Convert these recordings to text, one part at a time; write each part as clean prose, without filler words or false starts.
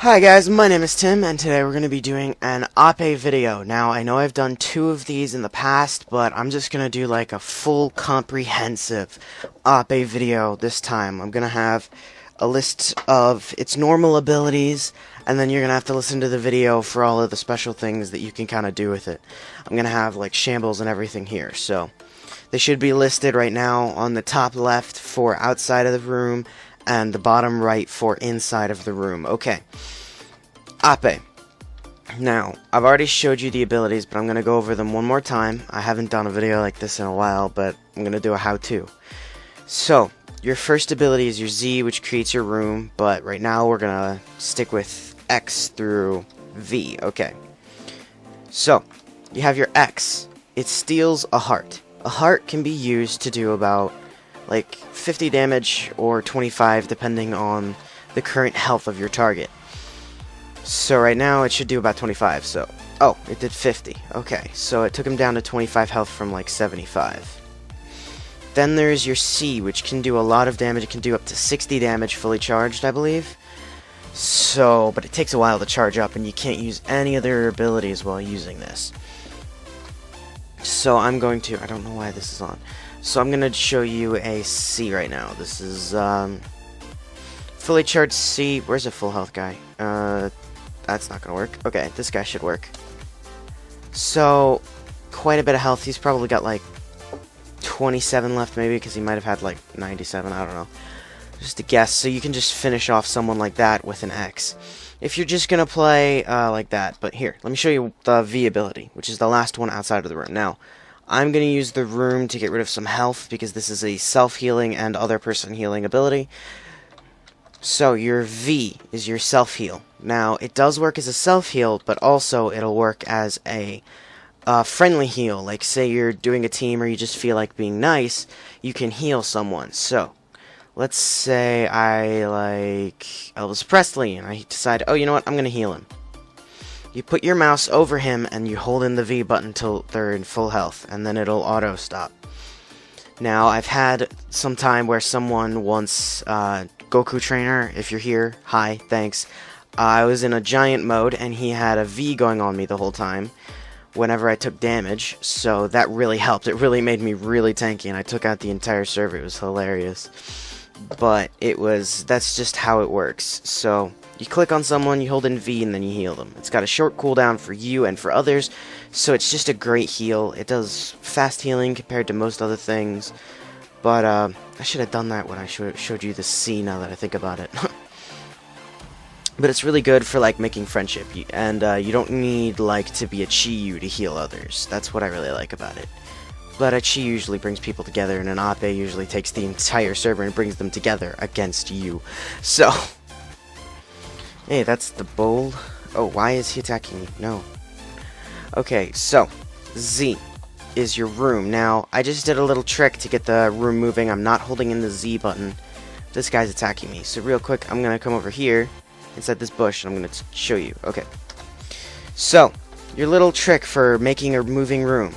Hi guys, my name is Tim, and today we're going to be doing an Ape video. Now, I know I've done 2 of these in the past, but I'm just going to do like a full comprehensive Ape video this time. I'm going to have a list of its normal abilities, and then you're going to have to listen to the video for all of the special things that you can kind of do with it. I'm going to have like shambles and everything here, so they should be listed right now on the top left for outside of the room, and the bottom right for inside of the room. Okay. Ape. Now, I've already showed you the abilities, but I'm going to go over them one more time. I haven't done a video like this in a while, but I'm going to do a how-to. So, your first ability is your Z, which creates your room, but right now we're going to stick with X through V. Okay. So, you have your X. It steals a heart. A heart can be used to do about like 50 damage or 25 depending on the current health of your target. So right now it should do about 25, so oh, it did 50. Okay, so it took him down to 25 health from like 75. Then there's your C, which can do a lot of damage. It can do up to 60 damage fully charged, I believe. So, but it takes a while to charge up, and you can't use any other abilities while using this. So I'm going to, I don't know why this is on. So I'm going to show you a C right now. This is fully charged C. Where's a full health guy? That's not going to work. Okay, this guy should work. So, quite a bit of health. He's probably got like 27 left maybe, because he might have had like 97. I don't know. Just a guess. So you can just finish off someone like that with an X. If you're just going to play like that. But here, let me show you the V ability, which is the last one outside of the room. Now, I'm going to use the room to get rid of some health, because this is a self-healing and other person healing ability. So your V is your self-heal. Now, it does work as a self-heal, but also it'll work as a friendly heal. Like, say you're doing a team or you just feel like being nice, you can heal someone. So, let's say I like Elvis Presley, and I decide, oh, you know what, I'm going to heal him. You put your mouse over him, and you hold in the V button until they're in full health, and then it'll auto-stop. Now, I've had some time where someone once, Goku Trainer, if you're here, hi, thanks. I was in a giant mode, and he had a V going on me the whole time whenever I took damage, so that really helped. It really made me really tanky, and I took out the entire server. It was hilarious. But that's just how it works. So, you click on someone, you hold in V, and then you heal them. It's got a short cooldown for you and for others, so it's just a great heal. It does fast healing compared to most other things. But, I should have done that when I showed you the C, now that I think about it. But it's really good for, like, making friendship. And, you don't need, like, to be a Chi-Yu to heal others. That's what I really like about it. But a Chi usually brings people together, and an Ape usually takes the entire server and brings them together against you. So, hey, that's the bold. Oh, why is he attacking me? No. Okay, so, Z is your room. Now, I just did a little trick to get the room moving. I'm not holding in the Z button. This guy's attacking me. So real quick, I'm going to come over here inside this bush, and I'm going to show you. Okay. So, your little trick for making a moving room.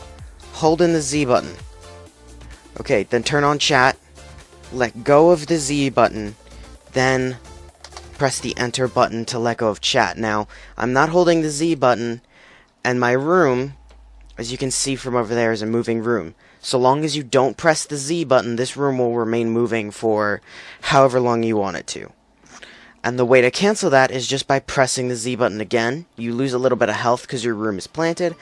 Hold in the Z button. Okay, then turn on chat. Let go of the Z button. Then press the enter button to let go of chat. Now, I'm not holding the Z button, and my room, as you can see from over there, is a moving room. So long as you don't press the Z button, this room will remain moving for however long you want it to. And the way to cancel that is just by pressing the Z button again. You lose a little bit of health because your room is planted,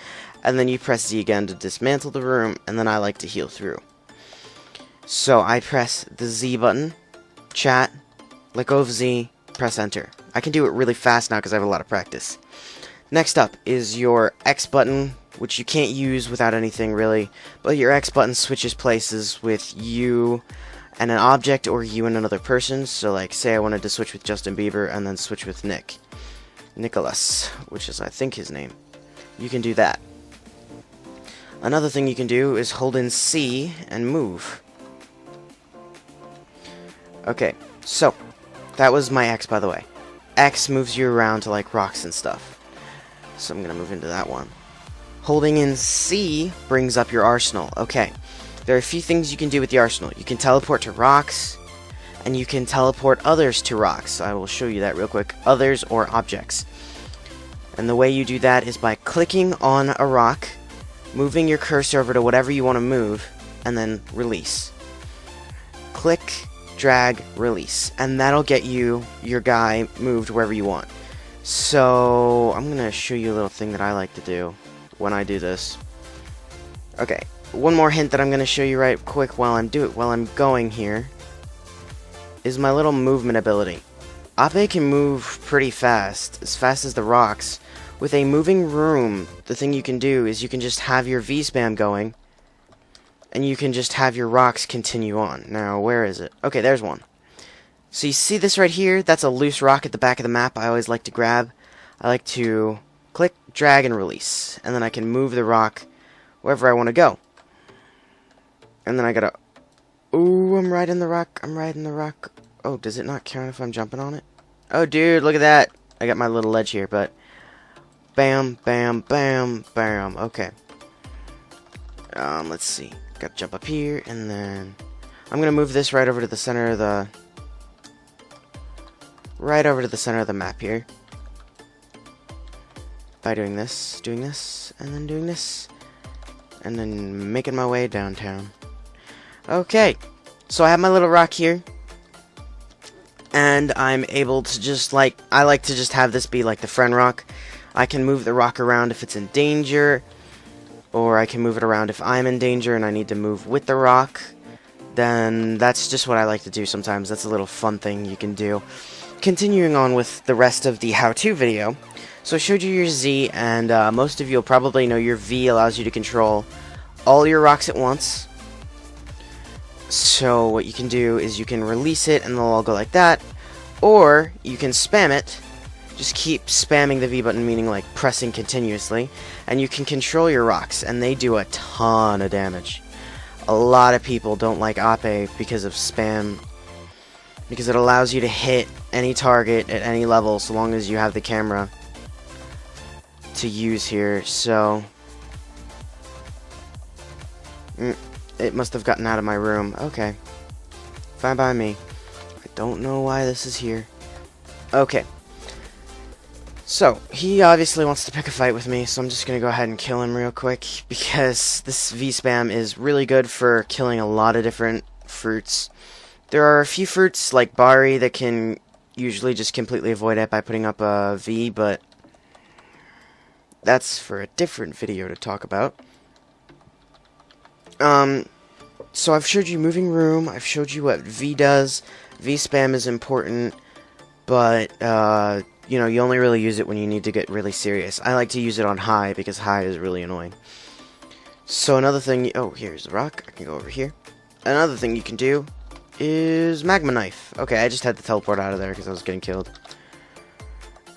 and then you press Z again to dismantle the room, and then I like to heal through. So I press the Z button, chat, let go of Z, press enter. I can do it really fast now because I have a lot of practice. Next up is your X button, which you can't use without anything really, but your X button switches places with you and an object, or you and another person. So like, say I wanted to switch with Justin Bieber and then switch with Nicholas, which is I think his name. You can do that. Another thing you can do is hold in C and move. Okay, so that was my X, by the way. X moves you around to like rocks and stuff. So I'm gonna move into that one. Holding in C brings up your arsenal. Okay, there are a few things you can do with the arsenal. You can teleport to rocks, and you can teleport others to rocks. I will show you that real quick. Others or objects. And the way you do that is by clicking on a rock, moving your cursor over to whatever you want to move, and then release. Click, drag, release, and that'll get you your guy moved wherever you want. So I'm gonna show you a little thing that I like to do when I do this. Okay, one more hint that I'm gonna show you right quick while I'm going here is my little movement ability. Ape can move pretty fast as the rocks. With a moving room, the thing you can do is you can just have your V spam going, and you can just have your rocks continue on. Now, where is it? Okay, there's one. So you see this right here? That's a loose rock at the back of the map I always like to grab. I like to click, drag, and release. And then I can move the rock wherever I want to go. And then I gotta... Ooh, I'm right in the rock. I'm right in the rock. Oh, does it not count if I'm jumping on it? Oh, dude, look at that. I got my little ledge here, but... Bam, bam, bam, bam. Okay. Let's see. Gotta jump up here, and then... I'm gonna move this right over to the center of the... Right over to the center of the map here. By doing this, and then doing this. And then making my way downtown. Okay. So I have my little rock here. And I'm able to just, I like to just have this be like the friend rock. I can move the rock around if it's in danger, or I can move it around if I'm in danger and I need to move with the rock. Then that's just what I like to do sometimes. That's a little fun thing you can do. Continuing on with the rest of the how-to video. So I showed you your Z, and most of you will probably know your V allows you to control all your rocks at once. So what you can do is you can release it and they'll all go like that, or you can spam it. Just keep spamming the V button, meaning like pressing continuously, and you can control your rocks, and they do a ton of damage. A lot of people don't like Ape because of spam, because it allows you to hit any target at any level so long as you have the camera to use here. So it must have gotten out of my room. Okay, fine by me. I don't know why this is here. Okay. So, he obviously wants to pick a fight with me, so I'm just going to go ahead and kill him real quick, because this V-spam is really good for killing a lot of different fruits. There are a few fruits, like Bari, that can usually just completely avoid it by putting up a V, but that's for a different video to talk about. So I've showed you moving room, I've showed you what V does. V-spam is important, but, you know, you only really use it when you need to get really serious. I like to use it on high, because high is really annoying. So another thing... Oh, here's the rock. I can go over here. Another thing you can do is magma knife. Okay, I just had to teleport out of there because I was getting killed.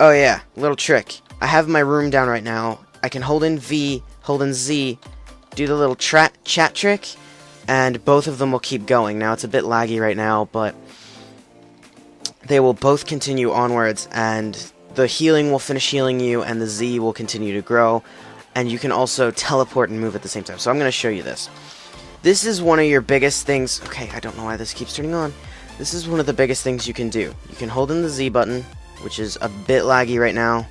Oh yeah, little trick. I have my room down right now. I can hold in V, hold in Z, do the little chat trick, and both of them will keep going. Now, it's a bit laggy right now, but... they will both continue onwards, and the healing will finish healing you, and the Z will continue to grow, and you can also teleport and move at the same time. So I'm going to show you this. This is one of your biggest things. Okay, I don't know why this keeps turning on. This is one of the biggest things you can do. You can hold in the Z button, which is a bit laggy right now,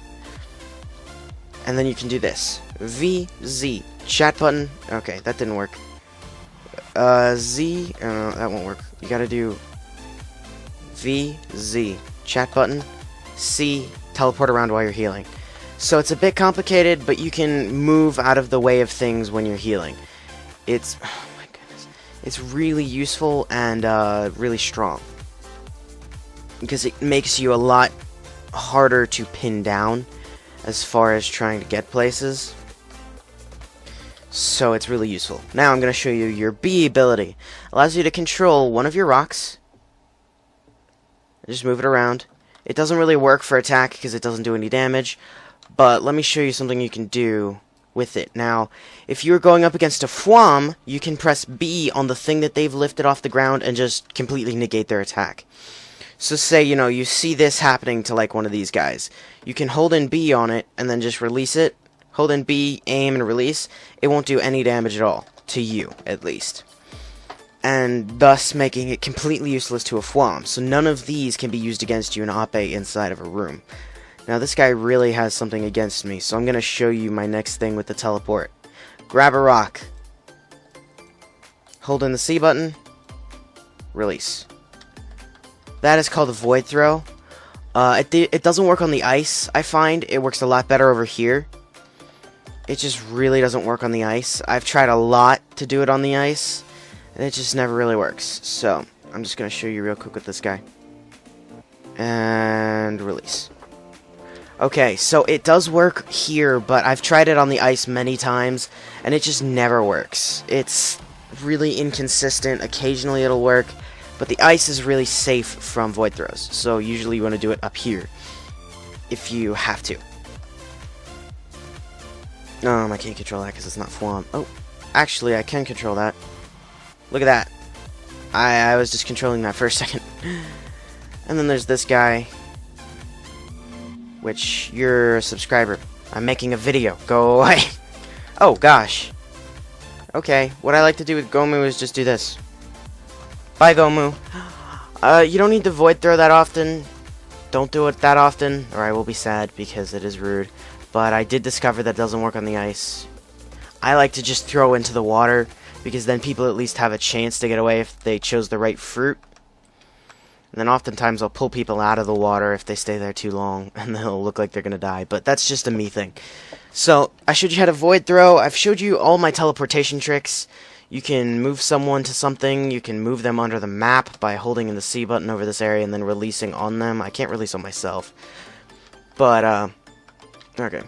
and then you can do this. V, Z, chat button. Okay, that didn't work. Z, that won't work. You gotta do... V, Z, chat button, C, teleport around while you're healing. So it's a bit complicated, but you can move out of the way of things when you're healing. It's, oh my goodness, it's really useful and really strong, because it makes you a lot harder to pin down as far as trying to get places. So it's really useful. Now I'm going to show you your B ability. Allows you to control one of your rocks. Just move it around. It doesn't really work for attack because it doesn't do any damage, but let me show you something you can do with it. Now, if you're going up against a Fwam, you can press B on the thing that they've lifted off the ground and just completely negate their attack. So say, you know, you see this happening to like one of these guys. You can hold in B on it and then just release it. Hold in B, aim, and release. It won't do any damage at all. To you, at least. and thus making it completely useless to a Fwam. So none of these can be used against you in Ape inside of a room. Now this guy really has something against me, so I'm going to show you my next thing with the teleport. Grab a rock. Hold in the C button. Release. That is called a Void Throw. It doesn't work on the ice, I find. It works a lot better over here. It just really doesn't work on the ice. I've tried a lot to do it on the ice, and it just never really works. So, I'm just going to show you real quick with this guy. And release. Okay, so it does work here, but I've tried it on the ice many times, and it just never works. It's really inconsistent. Occasionally it'll work, but the ice is really safe from void throws. So usually you want to do it up here, if you have to. I can't control that because it's not Fwam. Oh, actually I can control that. Look at that. I was just controlling that for a second. And then there's this guy, which you're a subscriber. I'm making a video. Go away. Oh, gosh. Okay, what I like to do with Gomu is just do this. Bye, Gomu. You don't need to void throw that often. Don't do it that often, or I will be sad because it is rude. But I did discover that doesn't work on the ice. I like to just throw into the water, because then people at least have a chance to get away if they chose the right fruit. And then oftentimes I'll pull people out of the water if they stay there too long, and they'll look like they're gonna die. But that's just a me thing. So, I showed you how to void throw. I've showed you all my teleportation tricks. You can move someone to something. You can move them under the map by holding in the C button over this area and then releasing on them. I can't release on myself. But, okay.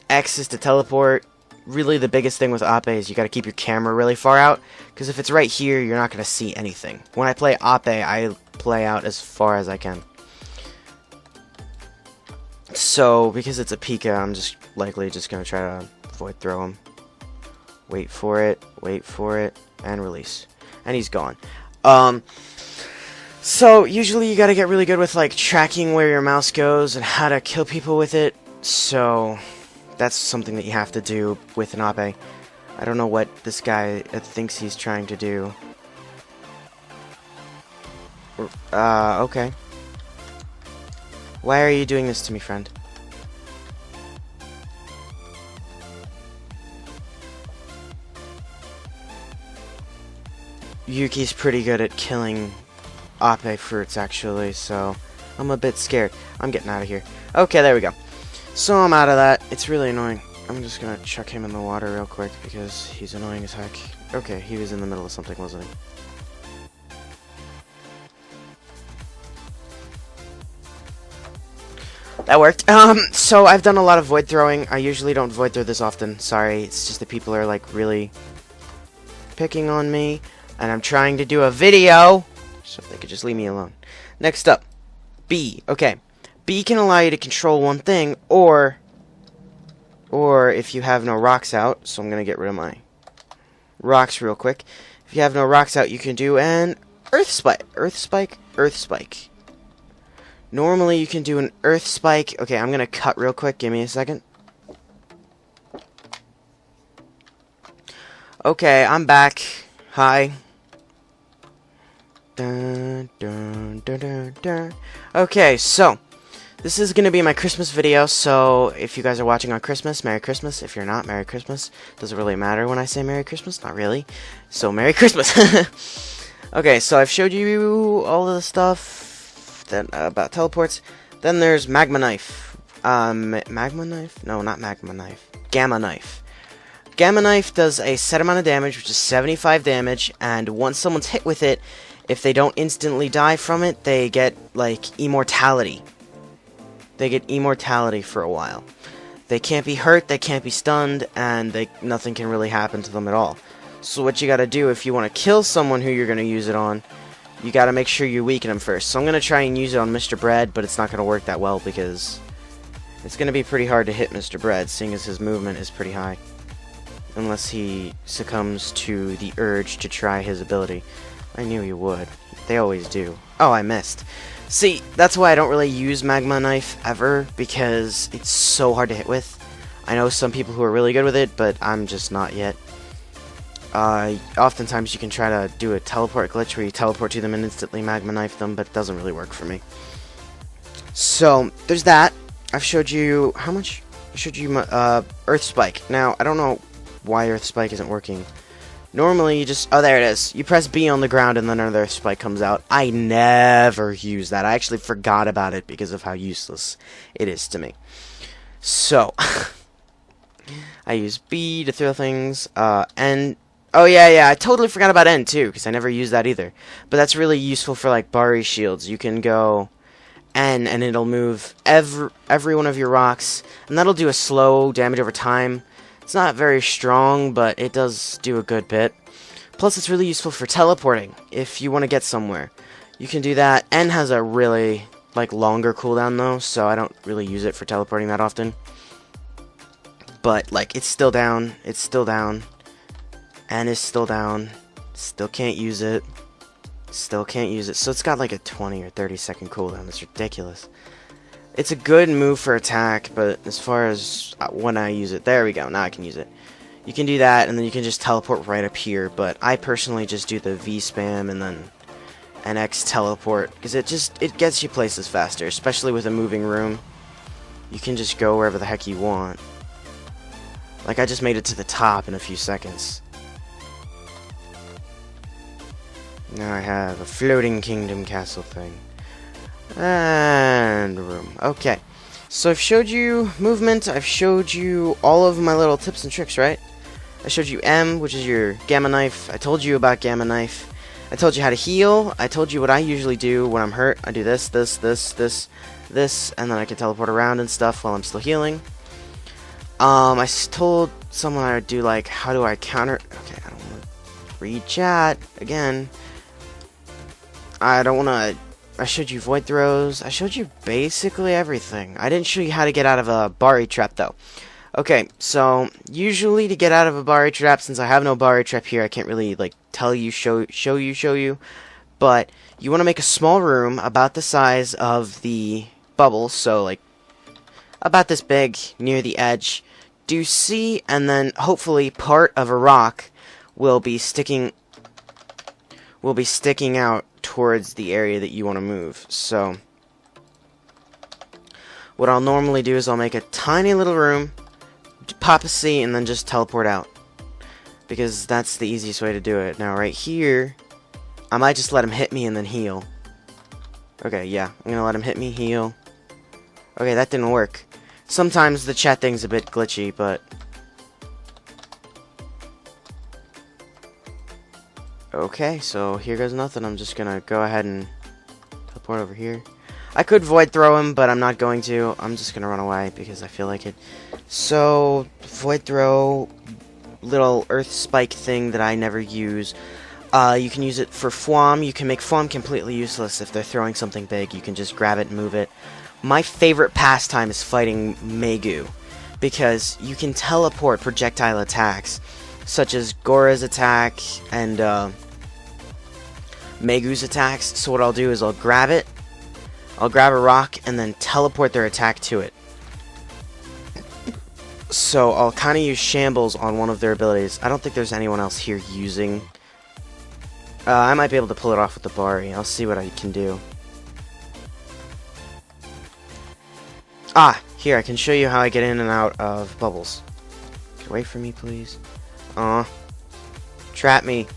X is to teleport. Really, the biggest thing with Ape is you gotta keep your camera really far out, because if it's right here, you're not gonna see anything. When I play Ape, I play out as far as I can. So, because it's a Pika, I'm just likely just gonna try to void throw him. Wait for it, and release. And he's gone. So, usually you gotta get really good with, like, tracking where your mouse goes and how to kill people with it. So, that's something that you have to do with an Ape. I don't know what this guy thinks he's trying to do. Okay. Why are you doing this to me, friend? Yuki's pretty good at killing Ape fruits, actually, so I'm a bit scared. I'm getting out of here. Okay, there we go. So I'm out of that. It's really annoying. I'm just gonna chuck him in the water real quick because he's annoying as heck. Okay, he was in the middle of something, wasn't he? That worked. So I've done a lot of void throwing. I usually don't void throw this often. Sorry, it's just that people are like really picking on me, and I'm trying to do a video, so they could just leave me alone. Next up, B. Okay. B can allow you to control one thing, or if you have no rocks out, so I'm going to get rid of my rocks real quick. If you have no rocks out, you can do an Earth Spike. Earth Spike? Earth Spike. Normally, you can do an Earth Spike. Okay, I'm going to cut real quick. Give me a second. Okay, I'm back. Hi. Dun, dun, dun, dun, dun. Okay, so this is going to be my Christmas video, so if you guys are watching on Christmas, Merry Christmas. If you're not, Merry Christmas. Doesn't really matter when I say Merry Christmas, not really. So, Merry Christmas. Okay, so I've showed you all of the stuff that about teleports. Then there's Magma Knife. Magma Knife? No, not Magma Knife. Gamma Knife. Gamma Knife does a set amount of damage, which is 75 damage, and once someone's hit with it, if they don't instantly die from it, they get, like, immortality. They get immortality for a while. They can't be hurt, they can't be stunned, and nothing can really happen to them at all. So what you gotta do if you want to kill someone who you're gonna use it on, you gotta make sure you weaken them first. So I'm gonna try and use it on Mr. Bread, but it's not gonna work that well because it's gonna be pretty hard to hit Mr. Bread, seeing as his movement is pretty high. Unless he succumbs to the urge to try his ability. I knew he would. They always do. Oh, I missed. See, that's why I don't really use Magma Knife ever, because it's so hard to hit with. I know some people who are really good with it, but I'm just not yet. Oftentimes you can try to do a teleport glitch where you teleport to them and instantly magma knife them, but it doesn't really work for me. So, there's that. I've showed you, how much? I showed you Earth Spike. Now, I don't know why Earth Spike isn't working. Normally, you just, oh, there it is. You press B on the ground and then another Earth Spike comes out. I never use that. I actually forgot about it because of how useless it is to me. So, I use B to throw things, and, oh yeah, I totally forgot about N too, because I never use that either. But that's really useful for, like, Bari shields. You can go N, and it'll move every one of your rocks, and that'll do a slow damage over time. It's not very strong, but it does do a good bit. Plus, it's really useful for teleporting, if you want to get somewhere. You can do that. N has a really, like, longer cooldown, though, so I don't really use it for teleporting that often. But, like, it's still down, N is still down, still can't use it, so it's got, like, a 20 or 30 second cooldown. That's ridiculous. It's a good move for attack, but as far as when I use it, there we go, now I can use it. You can do that, and then you can just teleport right up here, but I personally just do the V spam and then an X teleport, because it gets you places faster, especially with a moving room. You can just go wherever the heck you want. Like, I just made it to the top in a few seconds. Now I have a floating kingdom castle thing. And room. Okay. So I've showed you movement. I've showed you all of my little tips and tricks, right? I showed you M, which is your gamma knife. I told you about gamma knife. I told you how to heal. I told you what I usually do when I'm hurt. I do this, and then I can teleport around and stuff while I'm still healing. I told someone I would do, like, how do I counter... Okay, I don't want to read chat again. I don't want to... I showed you void throws. I showed you basically everything. I didn't show you how to get out of a Bari trap, though. Okay, so usually to get out of a Bari trap, since I have no Bari trap here, I can't really, like, tell you, show you. But you want to make a small room about the size of the bubble, so, like, about this big, near the edge. Do C, and then hopefully part of a rock will be sticking out towards the area that you want to move. So what I'll normally do is I'll make a tiny little room, pop a C, and then just teleport out, because that's the easiest way to do it. Now right here, I might just let him hit me and then heal. Okay, yeah, I'm gonna let him hit me, heal. Okay, that didn't work. Sometimes the chat thing's a bit glitchy, but... Okay, so here goes nothing. I'm just gonna go ahead and teleport over here. I could void throw him, but I'm not going to. I'm just gonna run away because I feel like it. So, void throw, little earth spike thing that I never use. You can use it for Fwam. You can make Fwam completely useless if they're throwing something big. You can just grab it and move it. My favorite pastime is fighting Megu, because you can teleport projectile attacks, such as Gora's attack and Megu's attacks. So what I'll do is I'll grab it, I'll grab a rock, and then teleport their attack to it. So I'll kind of use Shambles on one of their abilities. I don't think there's anyone else here using... I might be able to pull it off with the Bari. I'll see what I can do. Ah, here, I can show you how I get in and out of bubbles. Get away from me, please. Aw. Trap me,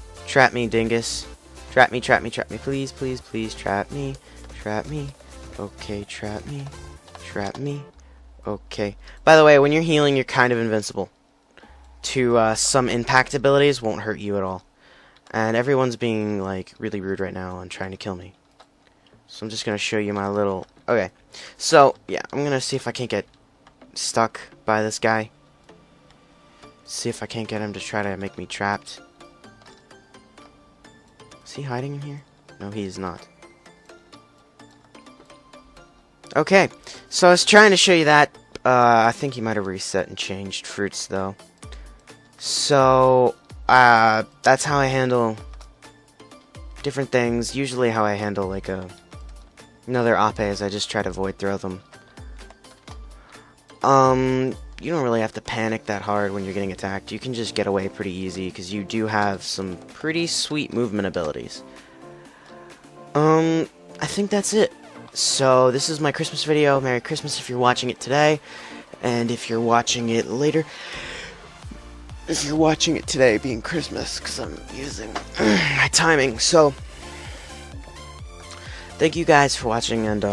dingus. Trap me, please, please, please, trap me. Okay, trap me. Okay. By the way, when you're healing, you're kind of invincible. Some impact abilities won't hurt you at all. And everyone's being, like, really rude right now and trying to kill me. So I'm just gonna show you my little... Okay. So, yeah, I'm gonna see if I can't get stuck by this guy. See if I can't get him to try to make me trapped. Is he hiding in here? No, he is not. Okay, so I was trying to show you that. I think he might have reset and changed fruits, though. So, that's how I handle different things. Usually how I handle, like, another Ape is I just try to void throw them. you don't really have to panic that hard when you're getting attacked. You can just get away pretty easy because you do have some pretty sweet movement abilities. I think that's it. So this is my Christmas video. Merry Christmas if you're watching it today, and if you're watching it later, if you're watching it today being Christmas, because I'm using my timing. So thank you guys for watching, and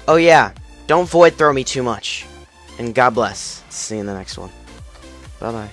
oh yeah, don't void throw me too much, and God bless. See you in the next one. Bye bye.